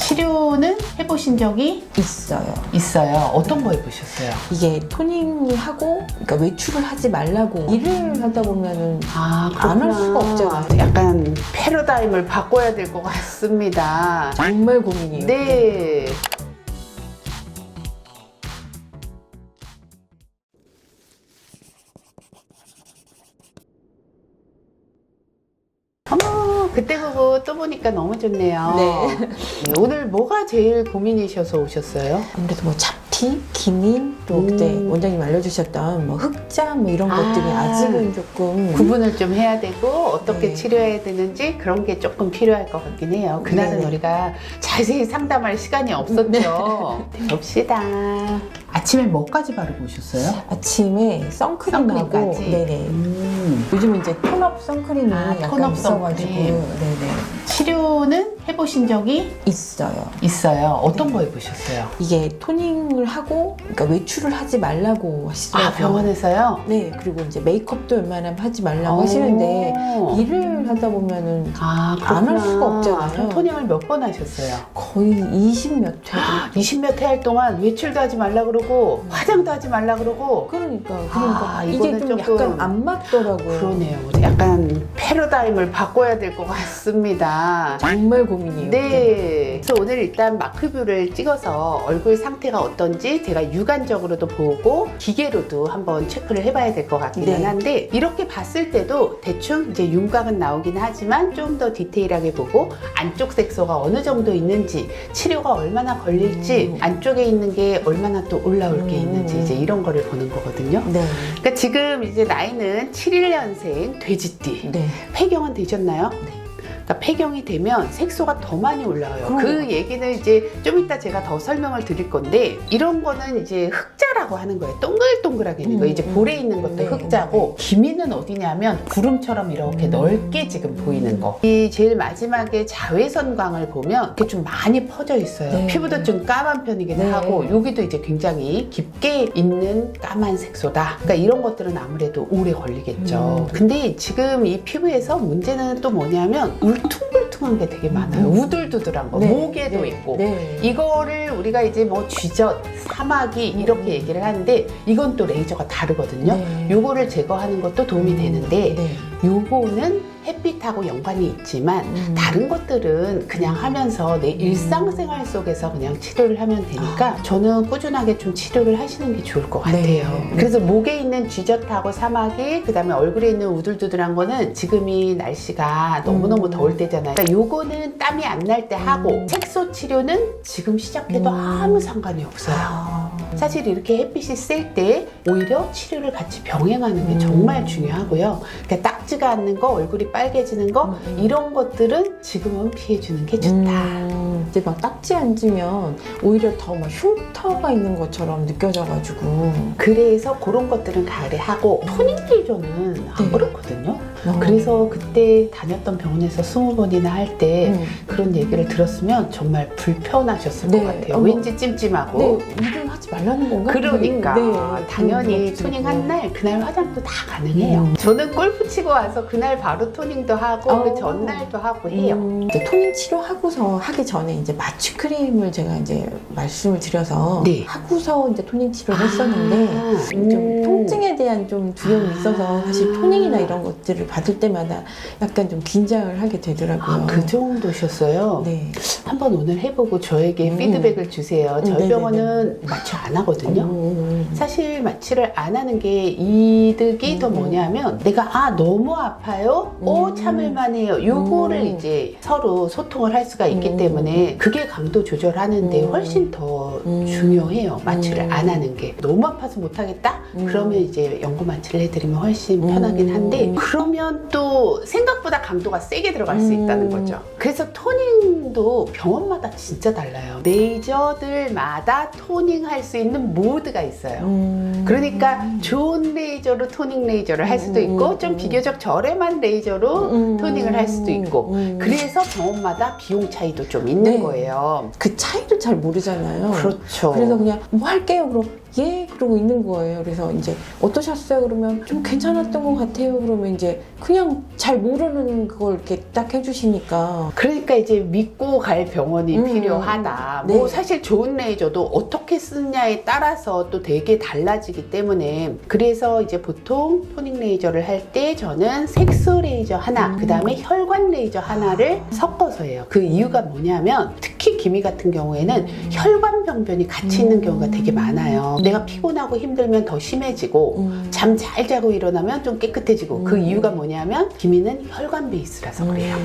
치료는 해보신 적이 있어요. 어떤 거 해보셨어요? 이게 토닝을 하고, 그러니까 외출을 하지 말라고 일을 하다 보면은 안 할 수가 없잖아요. 약간 패러다임을 바꿔야 될 것 같습니다. 정말 고민이에요. 네. 어머, 그때 보고 또 보니까 너무 좋네요. 네. 네, 오늘 뭐가 제일 고민이셔서 오셨어요? 아무래도 뭐 잡티, 기민, 또 그때 원장님 알려주셨던 뭐 흑자 뭐 이런 것들이 아직은 조금 구분을 좀 해야 되고 어떻게 네. 치료해야 되는지 그런 게 조금 필요할 것 같긴 해요. 그날은 네. 우리가 자세히 상담할 시간이 없었죠. 봅시다. 아침에 뭐까지 바르고 오셨어요? 아침에 선크림하고 선크림까지? 네네. 요즘 이제 톤업 선크림이 약간 톤업 있어가지고 선크림. 네네. 치료는 해보신 적이 있어요. 어떤 거 해보셨어요? 이게 토닝을 하고, 그러니까 외출을 하지 말라고 하시더라고요. 병원에서요? 네, 그리고 이제 메이크업도 웬만하면 하지 말라고 하시는데 일을 하다 보면은 안 할 수가 없잖아요. 그럼 토닝을 몇 번 하셨어요? 거의 20몇 회. 20몇 해 동안 외출도 하지 말라 그러고 화장도 하지 말라 그러고 그러니까 이게 이거는 좀 조금 약간 안 맞더라고요. 그러네요. 약간 패러다임을 바꿔야 될 것 같습니다. 정말 고민이에요. 네. 그래서 오늘 일단 마크뷰를 찍어서 얼굴 상태가 어떤지 제가 육안적으로도 보고 기계로도 한번 체크를 해봐야 될 것 같기는 네. 한데 이렇게 봤을 때도 대충 이제 윤곽은 나오긴 하지만 좀 더 디테일하게 보고 안쪽 색소가 어느 정도 있는지 치료가 얼마나 걸릴지 안쪽에 있는 게 얼마나 또 올라올 게 있는지 이제 이런 거를 보는 거거든요. 네. 그러니까 지금 이제 나이는 71년생 돼지띠. 네. 폐경은 되셨나요? 네. 그러니까 폐경이 되면 색소가 더 많이 올라와요. 그럼요. 그 얘기는 이제 좀 이따 제가 더 설명을 드릴 건데 이런 거는 이제 흑자라고 하는 거예요. 동글동글하게 있는 거. 이제 볼에 있는 것도 네. 흑자고 기미는 어디냐면 구름처럼 이렇게 넓게 지금 보이는 거. 이 제일 마지막에 자외선광을 보면 이렇게 좀 많이 퍼져 있어요. 네. 피부도 좀 까만 편이긴 네. 하고 여기도 이제 굉장히 깊게 있는 까만 색소다. 그러니까 이런 것들은 아무래도 오래 걸리겠죠. 근데 지금 이 피부에서 문제는 또 뭐냐면 울퉁불퉁한 게 되게 많아요. 우들두들한 거, 네. 목에도 네. 있고. 네. 이거를 우리가 이제 뭐 쥐젖, 사마귀 이렇게 얘기를 하는데 이건 또 레이저가 다르거든요. 네. 요거를 제거하는 것도 도움이 되는데 네. 요거는 햇빛하고 연관이 있지만 다른 것들은 그냥 하면서 내 일상생활 속에서 그냥 치료를 하면 되니까 저는 꾸준하게 좀 치료를 하시는 게 좋을 것 같아요. 네. 그래서 목에 있는 쥐젖하고 사마귀 그다음에 얼굴에 있는 우들두들한 거는 지금이 날씨가 너무너무 더울 때잖아요. 그러니까 요거는 땀이 안 날 때 하고 색소 치료는 지금 시작해도 아무 상관이 없어요. 사실 이렇게 햇빛이 셀 때 오히려 치료를 같이 병행하는 게 정말 중요하고요. 그러니까 딱지가 않는 거, 얼굴이 빨개지는 거 이런 것들은 지금은 피해주는 게 좋다. 이제 막 딱지 앉으면 오히려 더 막 흉터가 있는 것처럼 느껴져가지고 그래서 그런 것들은 가을에 하고 토닝 레이저는 안 네. 그렇거든요. 그래서 그때 다녔던 병원에서 20번이나 할 때 그런 얘기를 들었으면 정말 불편하셨을 네. 것 같아요. 어머. 왠지 찜찜하고. 일을 하지 말라는 건가? 그러니까 네. 당연히 그렇죠. 토닝 한 날 그날 화장도 다 가능해요. 저는 골프 치고 와서 그날 바로 토닝도 하고 그 전날도 하고 해요. 이제 토닝 치료하고서 하기 전에 이제 마취 크림을 제가 이제 말씀을 드려서 네. 하고서 이제 토닝 치료를 했었는데 좀 통증에 대한 좀 두려움이 있어서 사실 토닝이나 이런 것들을 받을 때마다 약간 좀 긴장을 하게 되더라고요. 그 정도셨어요? 네. 한번 오늘 해보고 저에게 피드백을 주세요. 저희 네네네. 병원은 마취 안 하거든요. 사실 마취를 안 하는 게 이득이 더 뭐냐면 내가 너무 아파요? 참을만해요. 요거를 이제 서로 소통을 할 수가 있기 때문에 그게 강도 조절하는데 훨씬 더 중요해요. 마취를 안 하는 게. 너무 아파서 못하겠다? 그러면 이제 연고 마취를 해드리면 훨씬 편하긴 한데 그러면 또 생각보다 강도가 세게 들어갈 수 있다는 거죠. 그래서 토닝도 병원마다 진짜 달라요. 레이저들마다 토닝할 수 있는 모드가 있어요. 그러니까 좋은 레이저로 토닝 레이저를 할 수도 있고 좀 비교적 저렴한 레이저로 토닝을 할 수도 있고 그래서 병원마다 비용 차이도 좀 있는 네. 거예요. 그 차이를 잘 모르잖아요. 그렇죠. 그래서 그냥 뭐 할게요. 그럼 예? 그러고 있는 거예요. 그래서 이제 어떠셨어요? 그러면 좀 괜찮았던 것 같아요. 그러면 이제 그냥 잘 모르는 그걸 이렇게 딱 해주시니까. 그러니까 이제 믿고 갈 병원이 필요하다. 네. 뭐 사실 좋은 레이저도 어떻게 쓰느냐에 따라서 또 되게 달라지기 때문에 그래서 이제 보통 토닝 레이저를 할 때 저는 색소 레이저 하나, 그 다음에 혈관 레이저 하나를 섞어서 해요. 그 이유가 뭐냐면 특히 기미 같은 경우에는 혈관 병변이 같이 있는 경우가 되게 많아요. 내가 피곤하고 힘들면 더 심해지고 잠 잘 자고 일어나면 좀 깨끗해지고 그 이유가 뭐냐면 기미는 혈관 베이스라서 그래요.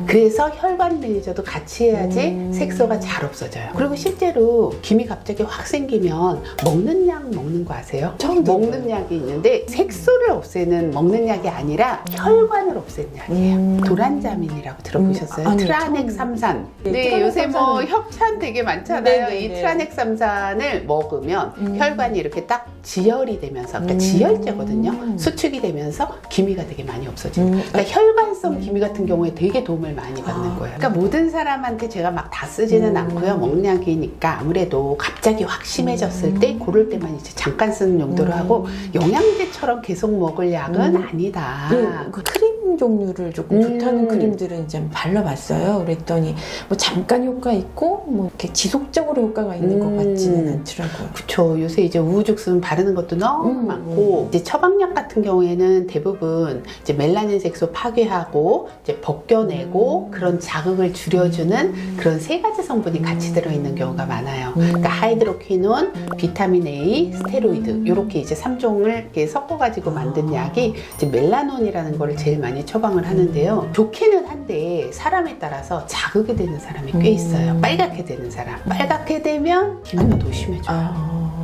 그래서 혈관 레이저도 같이 해야지 색소가 잘 없어져요. 그리고 실제로 기미 갑자기 확 생기면 먹는 약 먹는 거 아세요? 처음 먹는 약이 있는데 색소를 없애는 먹는 약이 아니라 혈관을 없애는 약이에요. 도란자민이라고 들어보셨어요? 아니요, 트라넥삼산. 네, 네, 요새 뭐 트라넥삼산은- 협찬 되게 많잖아요. 네네네. 이 트라넥삼산을 먹으면 혈관이 이렇게 딱 지혈이 되면서, 그러니까 지혈제거든요. 수축이 되면서 기미가 되게 많이 없어져요. 그러니까 혈관성 기미 같은 경우에 되게 도움을 많이 받는 거예요. 그러니까 모든 사람한테 제가 막 다 쓰지는 않고요. 먹는 약이니까 아무래도 갑자기 확 심해졌을 때 그럴 때만 이제 잠깐 쓰는 용도로 하고 영양제처럼 계속 먹을 약은 아니다. 네, 그 크림 종류를 조금 좋다는 크림들은 이제 발라봤어요. 그랬더니 뭐 잠깐 효과 있고 뭐 이렇게 지속적으로 효과가 있는 것 같지는 않더라고요. 그쵸. 요새 이제 우후죽순 바르는 것도 너무 많고 이제 처방약 같은 경우에는 대부분 이제 멜라닌 색소 파괴하고 이제 벗겨내고 그런 자극을 줄여주는 그런 세 가지 성분이 같이 들어있는 경우가 많아요. 그러니까 하이드로퀴논, 비타민 A, 스테로이드 이렇게 이제 3종을 이렇게 섞어가지고 만든 약이 이제 멜라논이라는 거를 제일 많이 처방을 하는데요. 좋기는 한데 사람에 따라서 자극이 되는 사람이 꽤 있어요. 빨갛게 되는 사람. 빨갛게 되면 기미가 더 심해져요.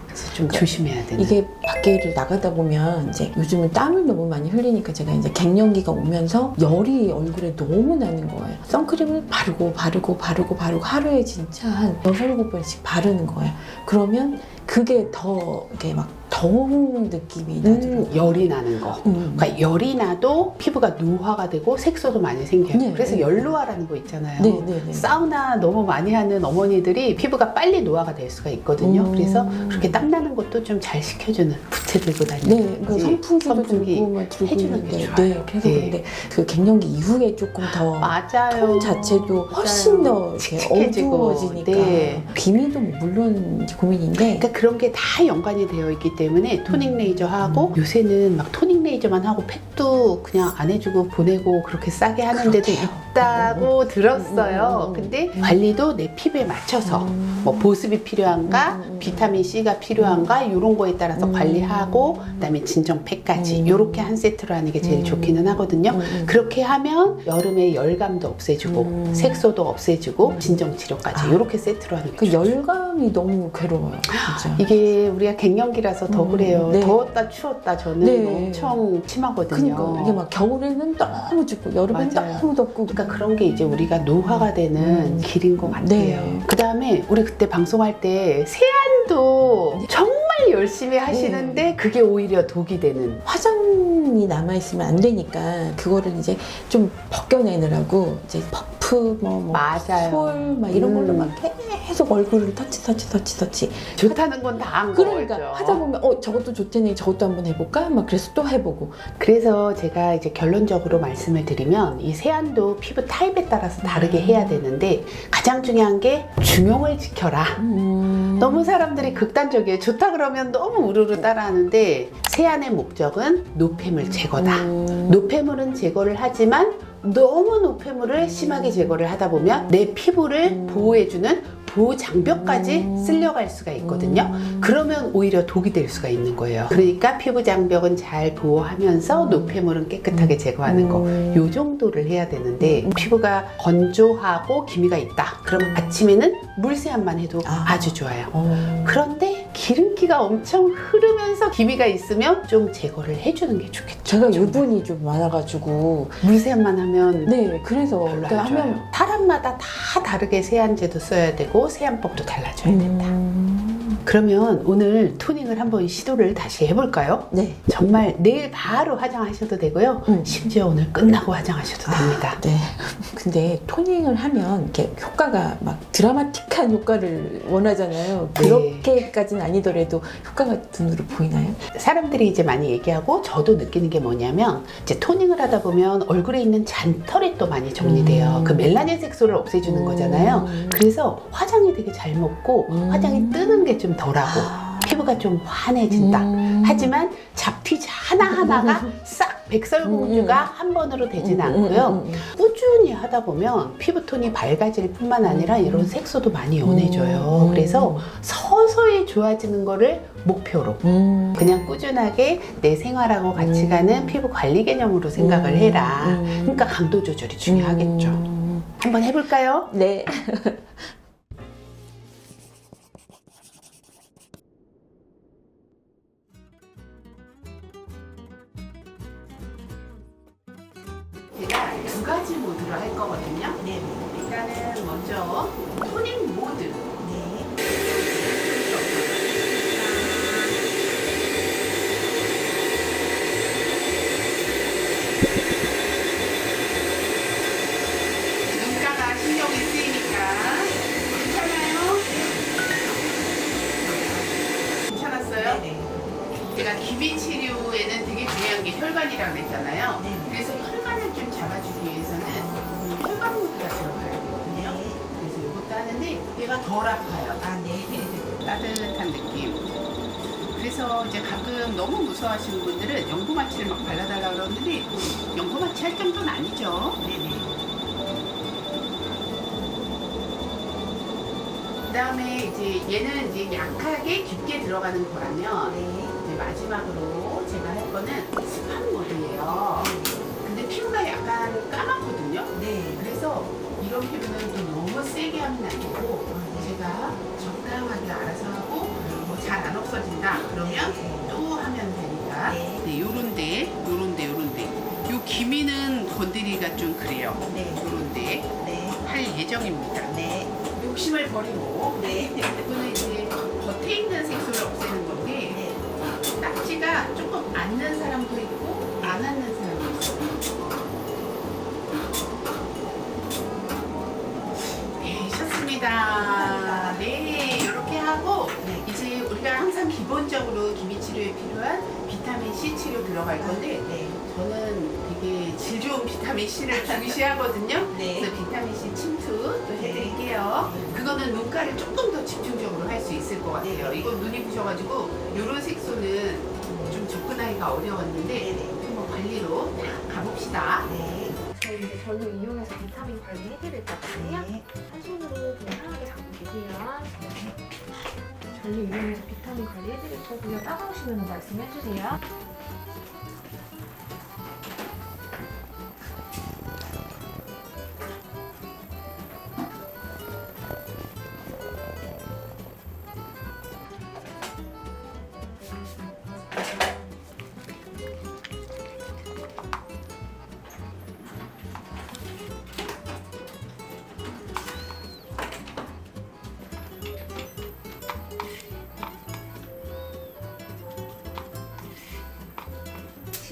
그래서 좀 조심해야 되는. 이게 밖에를 나가다 보면 이제 요즘은 땀을 너무 많이 흘리니까 제가 이제 갱년기가 오면서 열이 얼굴에 너무 나는 거예요. 선크림을 바르고 하루에 진짜 한 6, 7번씩 바르는 거예요. 그러면 그게 더 이렇게 막 더운 느낌이 나더라고요. 열이 나는 거. 그러니까 열이 나도 피부가 노화가 되고 색소도 많이 생겨요. 네, 그래서 네. 열노화라는 거 있잖아요. 네. 사우나 너무 많이 하는 어머니들이 피부가 빨리 노화가 될 수가 있거든요. 그래서 그렇게 땀나는 것도 좀 잘 식혀주는 부채 들고 다니는. 네, 그 선풍기도 들고 막 들고 해주는 게 있는데, 좋아요. 네, 그래서 네. 근데 그 갱년기 이후에 조금 더 맞아요. 톤 자체도 훨씬 더 이렇게 칙칙해지고. 어두워지니까 네. 기미도 뭐 물론 이제 고민인데 그러니까 그런 게 다 연관이 되어 있기 때문에 토닝 레이저 하고 요새는 막 토닝 레이저만 하고 팩도 그냥 안 해주고 보내고 그렇게 싸게 하는 데도 있다고 들었어요. 근데 관리도 내 피부에 맞춰서 뭐 보습이 필요한가, 비타민 C가 필요한가 이런 거에 따라서 관리하고 그다음에 진정팩까지 이렇게 한 세트로 하는 게 제일 좋기는 하거든요. 그렇게 하면 여름에 열감도 없애주고 색소도 없애주고 진정 치료까지 이렇게 세트로 하는 게 그 좋죠. 열감이 너무 괴로워요, 진짜. 이게 우리가 갱년기라서 더 그래요. 네. 더웠다 추웠다 저는 네. 엄청 심하거든요. 그러니까 이게 막 겨울에는 너무 춥고 여름엔 맞아요. 너무 덥고 그러니까 그런 게 이제 우리가 노화가 되는 길인 것 같아요. 네. 그 다음에 우리 그때 방송할 때 세안도 정말 열심히 하시는데 그게 오히려 독이 되는. 화장이 남아있으면 안 되니까 그거를 이제 좀 벗겨내느라고 이제 퍼프 뭐 맞아요. 솔 막 이런 걸로 막 계속 얼굴을 터치 좋다는 건 다 한 그러니까 거죠. 하다 보면 저것도 좋다니 저것도 한번 해볼까? 막 그래서 또 해보고 그래서 제가 이제 결론적으로 말씀을 드리면 이 세안도 피부 타입에 따라서 다르게 해야 되는데 가장 중요한 게 중용을 지켜라. 너무 사람들이 극단적이에요. 좋다 그러면 너무 우르르 따라하는데 세안의 목적은 노폐물 제거다. 노폐물은 제거를 하지만 너무 노폐물을 심하게 제거를 하다 보면 내 피부를 보호해주는 보호 장벽까지 쓸려갈 수가 있거든요. 그러면 오히려 독이 될 수가 있는 거예요. 그러니까 피부 장벽은 잘 보호하면서 노폐물은 깨끗하게 제거하는 거. 요 정도를 해야 되는데 피부가 건조하고 기미가 있다. 그럼 아침에는 물세안만 해도 아주 좋아요. 그런데 기름기가 엄청 흐르면서 기미가 있으면 좀 제거를 해주는 게 좋겠죠. 제가 유분이 좀 많아가지고 물세안만 하면 네 그래서 별로 그러니까 안 좋아요. 사람마다 다 다르게 세안제도 써야 되고 세안법도 달라져야 된다. 그러면 오늘 토닝을 한번 시도를 다시 해볼까요? 네. 정말 내일 바로 화장하셔도 되고요. 심지어 오늘 끝나고 화장하셔도 됩니다. 네. 근데 토닝을 하면 이렇게 효과가 막 드라마틱한 효과를 원하잖아요. 네. 그렇게까지는 아니더라도 효과가 눈으로 보이나요? 사람들이 이제 많이 얘기하고 저도 느끼는 게 뭐냐면 이제 토닝을 하다 보면 얼굴에 있는 잔털이 또 많이 정리돼요. 그 멜라닌 색소를 없애주는 거잖아요. 그래서 화장이 되게 잘 먹고 화장이 뜨는 게 좀 덜하고 피부가 좀 환해진다. 하지만 잡티지 하나하나가 싹 백설공주가 한 번으로 되진 않고요. 꾸준히 하다 보면 피부톤이 밝아질 뿐만 아니라 이런 색소도 많이 연해져요. 그래서 서서히 좋아지는 거를 목표로 그냥 꾸준하게 내 생활하고 같이 가는 피부 관리 개념으로 생각을 해라. 그러니까 강도 조절이 중요하겠죠. 한번 해볼까요? 네. 제가 두 가지 모드로 할 거거든요. 네. 일단은 먼저 토닝 모드. 네. 눈가가 신경이 쓰이니까 괜찮아요? 괜찮았어요? 네. 제가 기미 치료에는 되게 중요한 게 혈관이라고 그랬잖아요. 네. 그래서 혈관을 좀 잡아주기 위해서는 혈관 모드가 들어가야 되거든요. 그래서 이것도 하는데 얘가 덜 아파요. 아, 네. 따뜻한 느낌. 그래서 이제 가끔 너무 무서워하시는 분들은 연고마취를 막 발라달라고 그러는데 연고마취 할 정도는 아니죠. 네네. 그 다음에 이제 얘는 이제 약하게 깊게 들어가는 거라면 네. 이제 마지막으로 제가 할 거는 스판 모드예요. 근데 피부가 약간 까맣거든요. 네. 그래서 이런 피부는 또 너무 세게 하면 안 되고 제가 적당하게 알아서 하고 뭐 잘 안 없어진다 그러면 또 하면 되니까 네. 요런데 요 기미는 건드리기가 좀 그래요. 네. 요런데 네. 할 예정입니다. 네. 욕심을 버리고 네. 이거는 이제 겉에 있는 색소를 없애는 건데 네. 딱지가 조금 앉는 사람도 있고 안 앉는 사람도 있어요. 네, 좋습니다. 네, 이렇게 하고 네. 이제 우리가 항상 기본적으로 기미 치료에 필요한 비타민 C 치료 들어갈 건데 네. 저는 되게 질 좋은 비타민 C를 중시하거든요. 네. 그래서 비타민 C 침투 또 해드릴게요. 그거는 눈가를 조금 더 집중적으로 할 수 있을 것 같아요. 네. 이거 눈이 부셔가지고 이런 색소는 좀 접근하기가 어려웠는데 네. 한번 관리로 딱 가봅시다. 네. 저희 이제 전류 이용해서 비타민 관리 해드릴 거거든요. 네. 한 손으로 그냥 편하게 잡고 계세요. 전류 이용해서 비타민 관리 해드릴 거고요. 따가우시면 말씀해 주세요.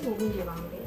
(15분) 뒤에 마무리.